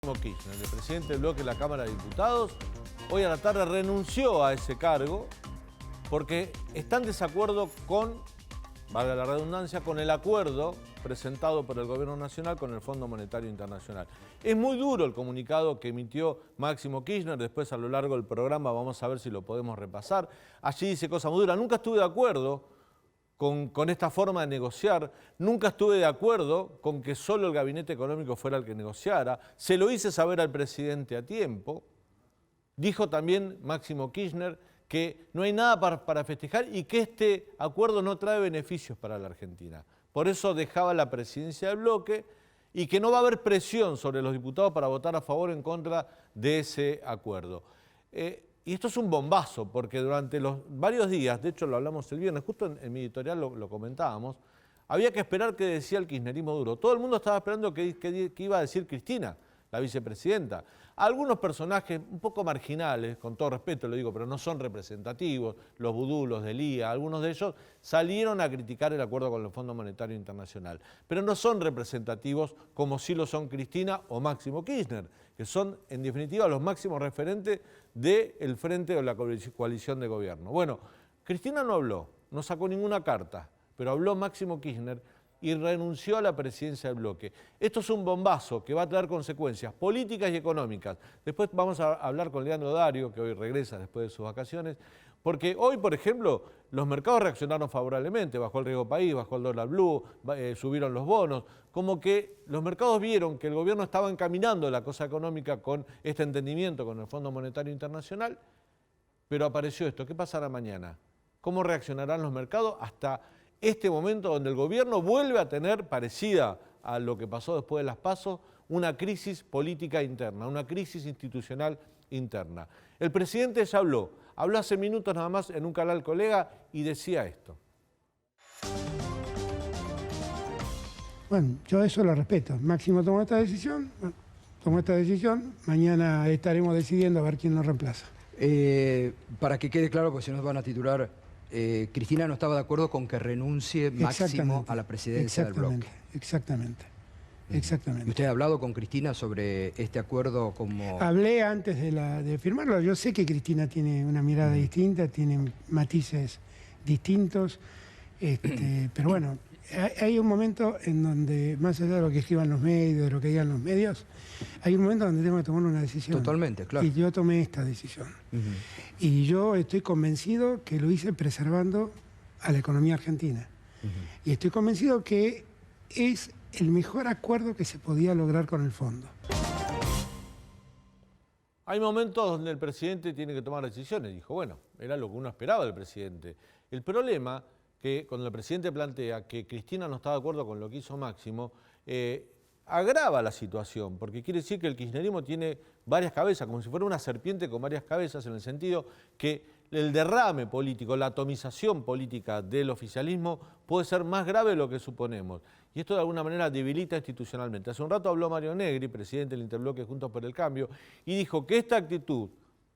Kirchner, el presidente del bloque de la Cámara de Diputados, hoy a la tarde renunció a ese cargo porque está en desacuerdo con, valga la redundancia, con el acuerdo presentado por el Gobierno Nacional con el Fondo Monetario Internacional. Es muy duro el comunicado que emitió Máximo Kirchner, después a lo largo del programa vamos a ver si lo podemos repasar. Allí dice cosas muy duras, nunca estuve de acuerdo con esta forma de negociar, nunca estuve de acuerdo con que solo el gabinete económico fuera el que negociara, se lo hice saber al presidente a tiempo. Dijo también Máximo Kirchner que no hay nada para festejar y que este acuerdo no trae beneficios para la Argentina. Por eso dejaba la presidencia del bloque y que no va a haber presión sobre los diputados para votar a favor o en contra de ese acuerdo. Y esto es un bombazo, porque durante los varios días, de hecho lo hablamos el viernes, justo en mi editorial lo comentábamos, había que esperar qué decía el kirchnerismo duro. Todo el mundo estaba esperando qué iba a decir Cristina, la vicepresidenta. Algunos personajes un poco marginales, con todo respeto lo digo, pero no son representativos, los vudú, los del IA, algunos de ellos salieron a criticar el acuerdo con el Fondo Monetario Internacional, pero no son representativos como sí lo son Cristina o Máximo Kirchner, que son en definitiva los máximos referentes del frente o la coalición de gobierno. Bueno, Cristina no habló, no sacó ninguna carta, pero habló Máximo Kirchner y renunció a la presidencia del bloque. Esto es un bombazo que va a traer consecuencias políticas y económicas. Después vamos a hablar con Leandro Dario, que hoy regresa después de sus vacaciones, porque hoy, por ejemplo, los mercados reaccionaron favorablemente, bajó el riesgo país, bajó el dólar blue, subieron los bonos, como que los mercados vieron que el gobierno estaba encaminando la cosa económica con este entendimiento con el Fondo Monetario Internacional, pero apareció esto. ¿Qué pasará mañana? ¿Cómo reaccionarán los mercados hasta este momento donde el gobierno vuelve a tener, parecida a lo que pasó después de las PASO, una crisis política interna, una crisis institucional interna? El presidente ya habló hace minutos nada más en un canal colega y decía esto. Bueno, yo eso lo respeto. Máximo tomó esta decisión, mañana estaremos decidiendo a ver quién nos reemplaza. Para que quede claro, porque si nos van a titular, Cristina no estaba de acuerdo con que renuncie Máximo a la presidencia del bloque. Exactamente. ¿Y usted ha hablado con Cristina sobre este acuerdo como...? Hablé antes de firmarlo. Yo sé que Cristina tiene una mirada distinta, tiene matices distintos, pero bueno, hay un momento en donde, más allá de lo que escriban los medios, de lo que digan los medios, hay un momento donde tengo que tomar una decisión. Totalmente, claro. Y yo tomé esta decisión. Y yo estoy convencido que lo hice preservando a la economía argentina. Y estoy convencido que es el mejor acuerdo que se podía lograr con el fondo. Hay momentos donde el presidente tiene que tomar decisiones. Dijo, bueno, era lo que uno esperaba del presidente. El problema que cuando el presidente plantea que Cristina no está de acuerdo con lo que hizo Máximo, agrava la situación, porque quiere decir que el kirchnerismo tiene varias cabezas, como si fuera una serpiente con varias cabezas, en el sentido que el derrame político, la atomización política del oficialismo puede ser más grave de lo que suponemos. Y esto de alguna manera debilita institucionalmente. Hace un rato habló Mario Negri, presidente del Interbloque Juntos por el Cambio, y dijo que esta actitud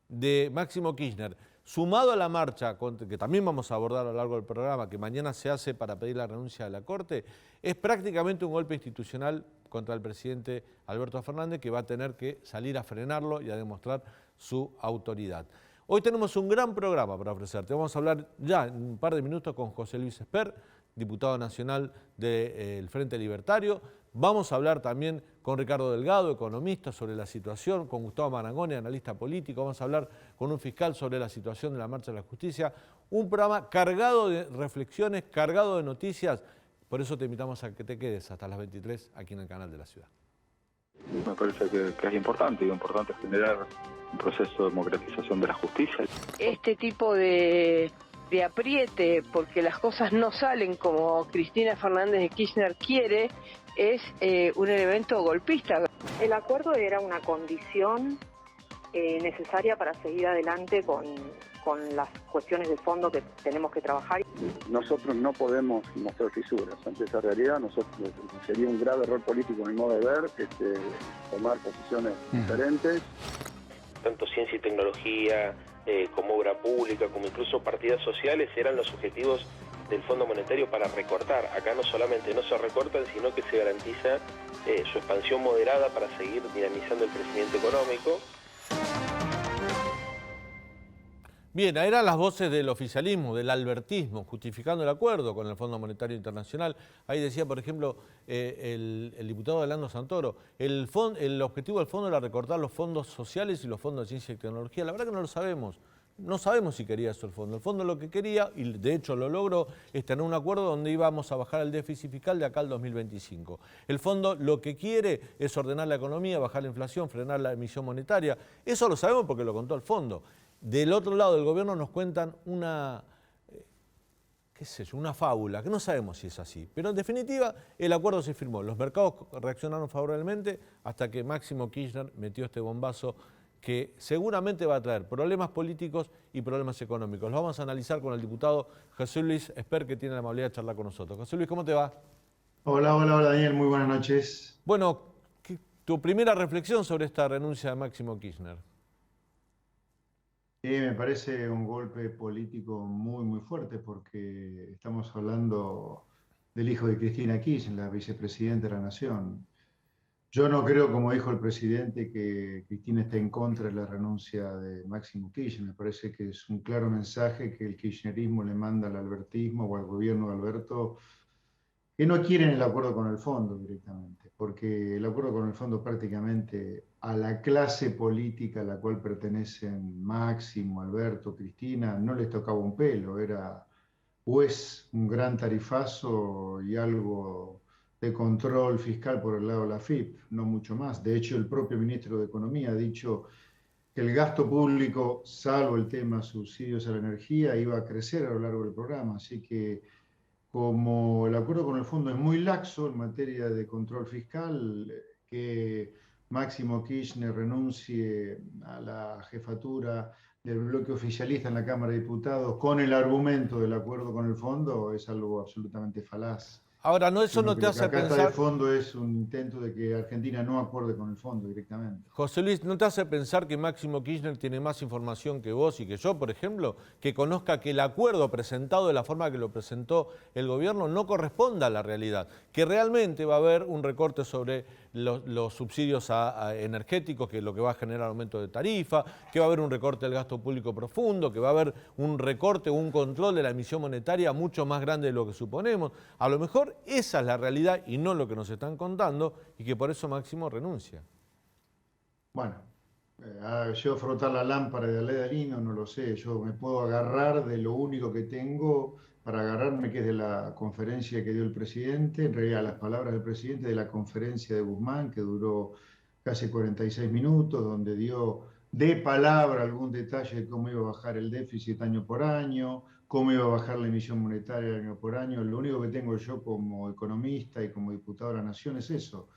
de Máximo Kirchner, sumado a la marcha, que también vamos a abordar a lo largo del programa, que mañana se hace para pedir la renuncia de la Corte, es prácticamente un golpe institucional contra el presidente Alberto Fernández, que va a tener que salir a frenarlo y a demostrar su autoridad. Hoy tenemos un gran programa para ofrecerte. Vamos a hablar ya en un par de minutos con José Luis Esper, diputado nacional del Frente Libertario. Vamos a hablar también con Ricardo Delgado, economista, sobre la situación, con Gustavo Marangoni, analista político. Vamos a hablar con un fiscal sobre la situación de la Marcha de la Justicia. Un programa cargado de reflexiones, cargado de noticias. Por eso te invitamos a que te quedes hasta las 23 aquí en el canal de la ciudad. Me parece que es importante generar un proceso de democratización de la justicia. Este tipo de apriete, porque las cosas no salen como Cristina Fernández de Kirchner quiere, es un elemento golpista. El acuerdo era una condición necesaria para seguir adelante con las cuestiones de fondo que tenemos que trabajar. Nosotros no podemos mostrar fisuras ante esa realidad. Sería un grave error político, a mi modo de ver, tomar posiciones diferentes. Tanto ciencia y tecnología, como obra pública, como incluso partidas sociales, eran los objetivos del Fondo Monetario para recortar. Acá no solamente no se recortan, sino que se garantiza su expansión moderada para seguir dinamizando el crecimiento económico. Bien, eran las voces del oficialismo, del albertismo, justificando el acuerdo con el Fondo Monetario Internacional. Ahí decía, por ejemplo, el diputado Orlando Santoro, el objetivo del fondo era recortar los fondos sociales y los fondos de ciencia y tecnología. La verdad que no lo sabemos. No sabemos si quería eso el fondo. El fondo lo que quería, y de hecho lo logró, es tener un acuerdo donde íbamos a bajar el déficit fiscal de acá al 2025. El fondo lo que quiere es ordenar la economía, bajar la inflación, frenar la emisión monetaria. Eso lo sabemos porque lo contó el fondo. Del otro lado del gobierno nos cuentan una fábula, que no sabemos si es así. Pero en definitiva, el acuerdo se firmó. Los mercados reaccionaron favorablemente hasta que Máximo Kirchner metió este bombazo que seguramente va a traer problemas políticos y problemas económicos. Lo vamos a analizar con el diputado José Luis Esper, que tiene la amabilidad de charlar con nosotros. José Luis, ¿cómo te va? Hola, Daniel, muy buenas noches. Bueno, tu primera reflexión sobre esta renuncia de Máximo Kirchner. Me parece un golpe político muy fuerte porque estamos hablando del hijo de Cristina Kirchner, la vicepresidenta de la Nación. Yo no creo, como dijo el presidente, que Cristina esté en contra de la renuncia de Máximo Kirchner. Me parece que es un claro mensaje que el kirchnerismo le manda al albertismo o al gobierno de Alberto, que no quieren el acuerdo con el fondo directamente, porque el acuerdo con el fondo prácticamente a la clase política a la cual pertenecen Máximo, Alberto, Cristina, no les tocaba un pelo, era o es un gran tarifazo y algo de control fiscal por el lado de la AFIP, no mucho más. De hecho, el propio ministro de Economía ha dicho que el gasto público, salvo el tema subsidios a la energía, iba a crecer a lo largo del programa, así que como el acuerdo con el fondo es muy laxo en materia de control fiscal, que Máximo Kirchner renuncie a la jefatura del bloque oficialista en la Cámara de Diputados con el argumento del acuerdo con el fondo es algo absolutamente falaz. Ahora, eso no te hace pensar... pensar... El fondo es un intento de que Argentina no acuerde con el fondo directamente. José Luis, ¿no te hace pensar que Máximo Kirchner tiene más información que vos y que yo, por ejemplo, que conozca que el acuerdo presentado de la forma que lo presentó el gobierno no corresponda a la realidad? Que realmente va a haber un recorte sobre los subsidios energéticos, que es lo que va a generar aumento de tarifa, que va a haber un recorte del gasto público profundo, que va a haber un recorte o un control de la emisión monetaria mucho más grande de lo que suponemos. A lo mejor esa es la realidad y no lo que nos están contando, y que por eso Máximo renuncia. Bueno, yo frotar la lámpara de Aledalino, no lo sé, yo me puedo agarrar de lo único que tengo para agarrarme, que es de la conferencia que dio el presidente, en realidad las palabras del presidente de la conferencia de Guzmán, que duró casi 46 minutos, donde dio de palabra algún detalle de cómo iba a bajar el déficit año por año, cómo iba a bajar la emisión monetaria año por año. Lo único que tengo yo como economista y como diputado de la Nación es eso.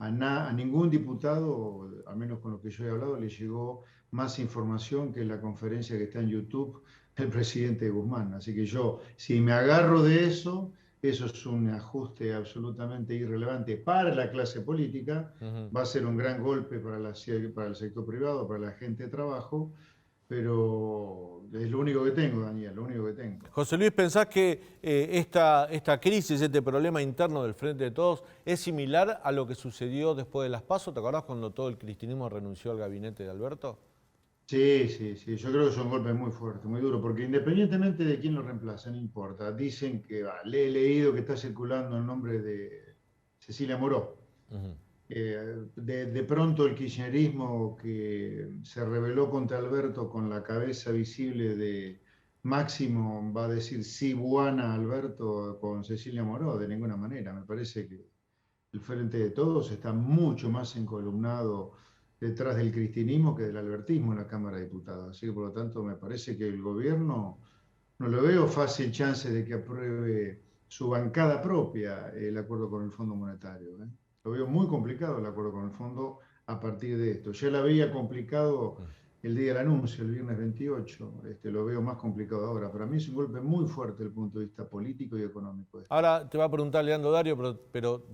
A ningún diputado, al menos con lo que yo he hablado, le llegó más información que la conferencia que está en YouTube del presidente Guzmán. Así que yo, si me agarro de eso, eso es un ajuste absolutamente irrelevante para la clase política, va a ser un gran golpe para el sector privado, para la gente de trabajo, pero es lo único que tengo, Daniel, lo único que tengo. José Luis, ¿pensás que esta crisis, este problema interno del Frente de Todos, es similar a lo que sucedió después de las PASO? ¿Te acordás cuando todo el cristinismo renunció al gabinete de Alberto? Sí, yo creo que es un golpe muy fuerte, muy duro, porque independientemente de quién lo reemplaza, no importa. Dicen que, le he leído que está circulando el nombre de Cecilia Moró. De pronto el kirchnerismo que se rebeló contra Alberto con la cabeza visible de Máximo va a decir sí, buena Alberto con Cecilia Moró, de ninguna manera. Me parece que el Frente de Todos está mucho más encolumnado detrás del cristinismo que del albertismo en la Cámara de Diputados. Así que por lo tanto me parece que el gobierno no lo veo fácil chance de que apruebe su bancada propia el acuerdo con el Fondo Monetario. Lo veo muy complicado el acuerdo con el fondo a partir de esto. Ya la veía complicado el día del anuncio, el viernes 28. Lo veo más complicado ahora. Para mí es un golpe muy fuerte desde el punto de vista político y económico. Ahora te va a preguntar Leandro Dario, pero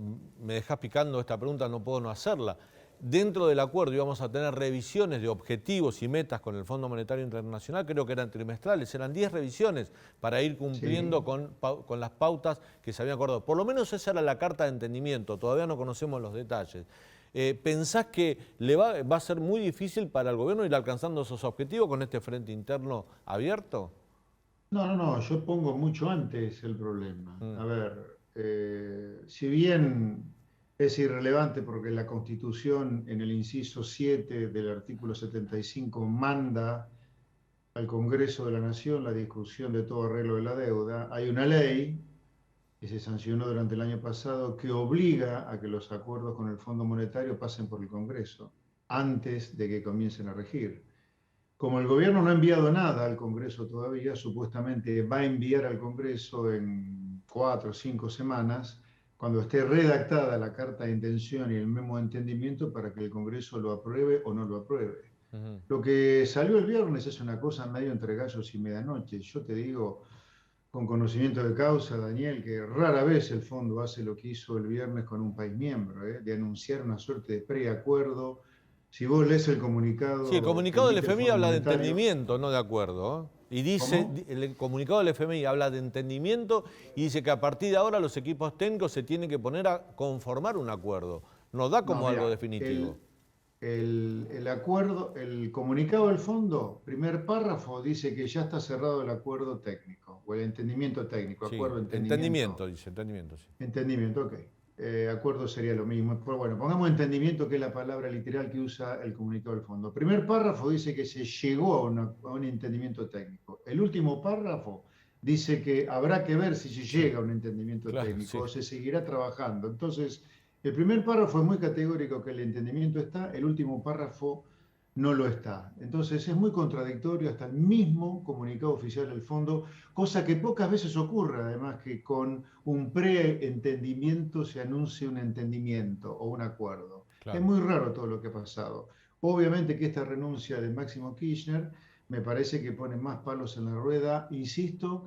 me dejás picando esta pregunta, no puedo no hacerla. dentro del acuerdo íbamos a tener revisiones de objetivos y metas con el Fondo Monetario Internacional, creo que eran trimestrales, eran 10 revisiones para ir cumpliendo con las pautas que se habían acordado. Por lo menos esa era la carta de entendimiento, todavía no conocemos los detalles. ¿Pensás que va a ser muy difícil para el gobierno ir alcanzando esos objetivos con este frente interno abierto? No, yo pongo mucho antes el problema. A ver, si bien es irrelevante porque la Constitución en el inciso 7 del artículo 75 manda al Congreso de la Nación la discusión de todo arreglo de la deuda, hay una ley que se sancionó durante el año pasado que obliga a que los acuerdos con el Fondo Monetario pasen por el Congreso antes de que comiencen a regir. Como el gobierno no ha enviado nada al Congreso todavía, supuestamente va a enviar al Congreso en 4 o 5 semanas, cuando esté redactada la carta de intención y el memo de entendimiento para que el Congreso lo apruebe o no lo apruebe. Lo que salió el viernes es una cosa medio entre gallos y medianoche. Yo te digo, con conocimiento de causa, Daniel, que rara vez el fondo hace lo que hizo el viernes con un país miembro, de anunciar una suerte de preacuerdo. Si vos lees el comunicado... Sí, el comunicado del FMI habla de entendimiento, no de acuerdo. Y dice, el comunicado del FMI habla de entendimiento y dice que a partir de ahora los equipos técnicos se tienen que poner a conformar un acuerdo. Nos da como algo definitivo. El acuerdo, el comunicado del fondo, primer párrafo, dice que ya está cerrado el acuerdo técnico, o el entendimiento técnico, Sí, acuerdo entendimiento, dice, entendimiento, sí. Entendimiento, ok. Acuerdo sería lo mismo. Pero bueno, pongamos entendimiento, que es la palabra literal que usa el comunicado del fondo. Primer párrafo dice que se llegó a un entendimiento técnico. El último párrafo dice que habrá que ver si se llega a un entendimiento técnico o se seguirá trabajando. Entonces, el primer párrafo es muy categórico que el entendimiento está, el último párrafo no lo está. Entonces es muy contradictorio hasta el mismo comunicado oficial del fondo, cosa que pocas veces ocurre, además que con un preentendimiento se anuncie un entendimiento o un acuerdo. Claro. Es muy raro todo lo que ha pasado. Obviamente que esta renuncia de Máximo Kirchner me parece que pone más palos en la rueda, insisto,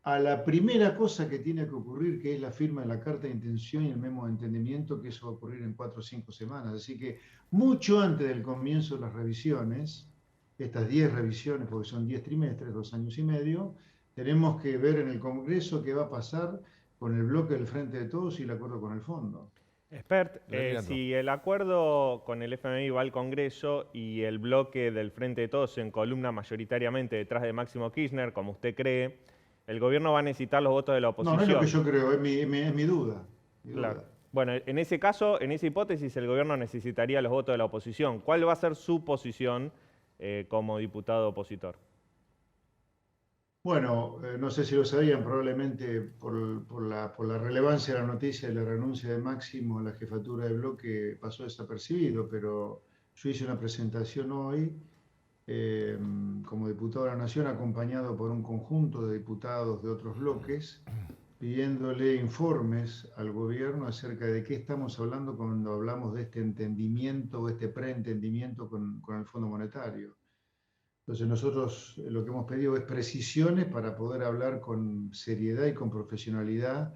a la primera cosa que tiene que ocurrir, que es la firma de la carta de intención y el memo de entendimiento, que eso va a ocurrir en 4 o 5 semanas. Así que mucho antes del comienzo de las revisiones, estas 10 revisiones, porque son 10 trimestres, 2 años y medio, tenemos que ver en el Congreso qué va a pasar con el bloque del Frente de Todos y el acuerdo con el Fondo. Expert, si el acuerdo con el FMI va al Congreso y el bloque del Frente de Todos se encolumna mayoritariamente detrás de Máximo Kirchner, como usted cree, el gobierno va a necesitar los votos de la oposición. No es lo que yo creo, es mi duda. Claro. Bueno, en ese caso, en esa hipótesis, el gobierno necesitaría los votos de la oposición. ¿Cuál va a ser su posición como diputado opositor? Bueno, no sé si lo sabían, probablemente por la relevancia de la noticia de la renuncia de Máximo a la jefatura de bloque pasó desapercibido, pero yo hice una presentación hoy como diputado de la Nación, acompañado por un conjunto de diputados de otros bloques, pidiéndole informes al gobierno acerca de qué estamos hablando cuando hablamos de este entendimiento o este preentendimiento con el Fondo Monetario. Entonces nosotros lo que hemos pedido es precisiones para poder hablar con seriedad y con profesionalidad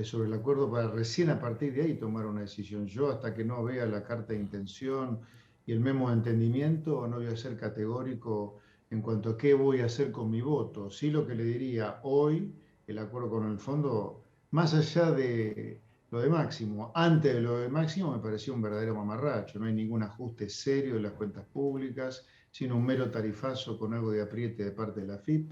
sobre el acuerdo, para recién a partir de ahí tomar una decisión. Yo, hasta que no vea la carta de intención y el memo de entendimiento, no voy a ser categórico en cuanto a qué voy a hacer con mi voto. Sí, lo que le diría hoy, el acuerdo con el fondo, más allá de lo de Máximo, antes de lo de Máximo me pareció un verdadero mamarracho. No hay ningún ajuste serio de las cuentas públicas, sino un mero tarifazo con algo de apriete de parte de la AFIP.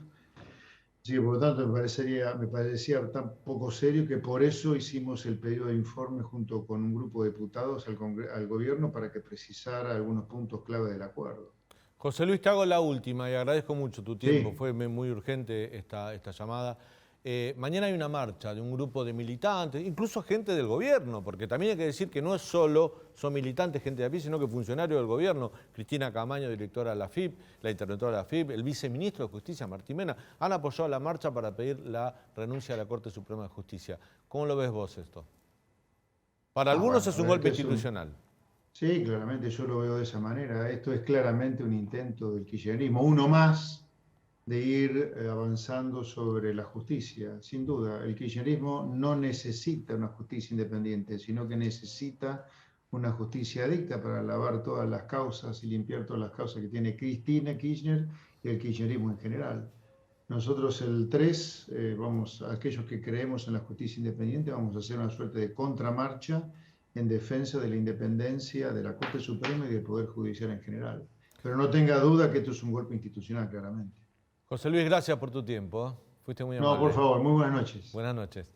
Sí, por lo tanto me parecía tan poco serio que por eso hicimos el pedido de informe junto con un grupo de diputados al gobierno para que precisara algunos puntos clave del acuerdo. José Luis, te hago la última y agradezco mucho tu tiempo, Sí. Fue muy urgente esta llamada. Mañana hay una marcha de un grupo de militantes, incluso gente del gobierno, porque también hay que decir que no es solo son militantes, gente de a pie, sino que funcionarios del gobierno. Cristina Camaño, directora de la AFIP, la interventora de la AFIP, el viceministro de Justicia, Martín Mena, han apoyado la marcha para pedir la renuncia a la Corte Suprema de Justicia. ¿Cómo lo ves vos esto? Para algunos es un golpe institucional. Sí, claramente yo lo veo de esa manera. Esto es claramente un intento del kirchnerismo, uno más, de ir avanzando sobre la justicia. Sin duda, el kirchnerismo no necesita una justicia independiente, sino que necesita una justicia adicta para lavar todas las causas y limpiar todas las causas que tiene Cristina Kirchner y el kirchnerismo en general. Nosotros el 3, aquellos que creemos en la justicia independiente, vamos a hacer una suerte de contramarcha en defensa de la independencia de la Corte Suprema y del Poder Judicial en general. Pero no tenga duda que esto es un golpe institucional, claramente. José Luis, gracias por tu tiempo. Fuiste muy amable. No, por favor, muy buenas noches. Buenas noches.